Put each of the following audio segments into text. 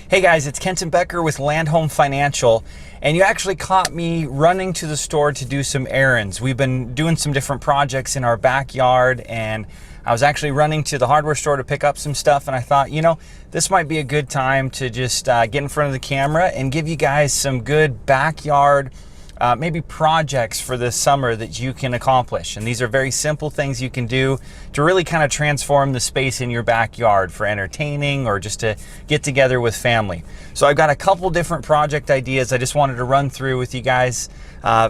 Hey guys, it's Kenton Becker with Land Home Financial, and you actually caught me running to the store to do some errands. We've been doing some different projects in our backyard, and I was actually running to the hardware store to pick up some stuff, and I thought, this might be a good time to just get in front of the camera and give you guys some good backyard maybe projects for this summer that you can accomplish. And these are very simple things you can do to really kind of transform the space in your backyard for entertaining or just to get together with family. So I've got a couple different project ideas I just wanted to run through with you guys.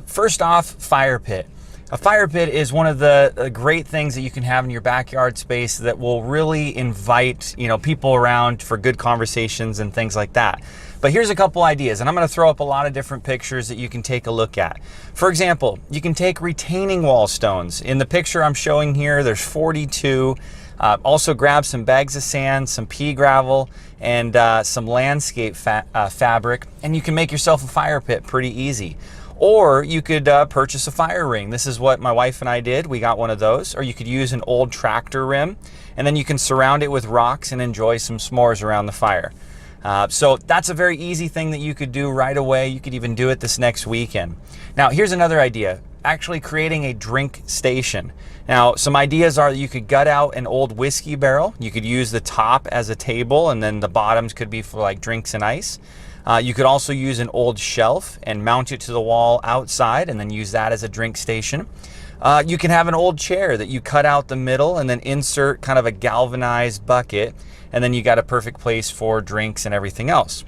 First off, fire pit. A fire pit is one of the great things that you can have in your backyard space that will really invite people around for good conversations and things like that. But here's a couple ideas, and I'm going to throw up a lot of different pictures that you can take a look at. For example, you can take retaining wall stones. In the picture I'm showing here, there's 42. Also grab some bags of sand, some pea gravel, and some landscape fabric, and you can make yourself a fire pit pretty easy. Or you could purchase a fire ring. This is what my wife and I did. We got one of those. Or you could use an old tractor rim, and then you can surround it with rocks and enjoy some s'mores around the fire. So that's a very easy thing that you could do right away. You could even do it this next weekend. Now, here's another idea, actually creating a drink station. Now, some ideas are that you could gut out an old whiskey barrel. You could use the top as a table, and then the bottoms could be for like drinks and ice. You could also use an old shelf and mount it to the wall outside and then use that as a drink station. You can have an old chair that you cut out the middle and then insert kind of a galvanized bucket, and then you got a perfect place for drinks and everything else.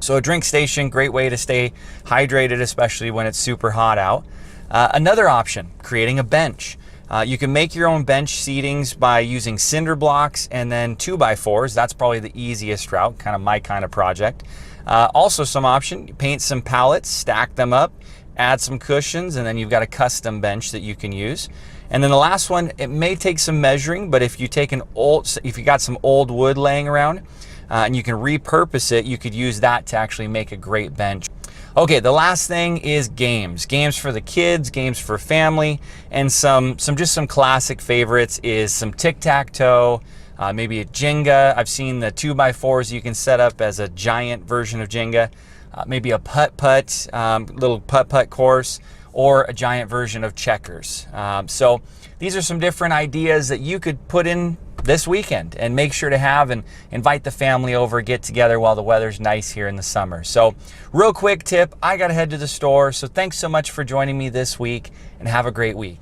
So a drink station, great way to stay hydrated, especially when it's super hot out. Another option, creating a bench. You can make your own bench seatings by using cinder blocks and then 2x4s. That's probably the easiest route, kind of my kind of project. Also some option, paint some pallets, stack them up, add some cushions, and then you've got a custom bench that you can use. And then the last one, it may take some measuring, but if you got some old wood laying around and you can repurpose it, you could use that to actually make a great bench. Okay, the last thing is games. Games for the kids, games for family, and some classic favorites is some tic-tac-toe, maybe a Jenga. I've seen the 2x4s you can set up as a giant version of Jenga. Maybe a putt-putt, little putt-putt course, or a giant version of checkers. So these are some different ideas that you could put in this weekend and make sure to have and invite the family over, get together while the weather's nice here in the summer. So real quick tip, I gotta head to the store. So thanks so much for joining me this week and have a great week.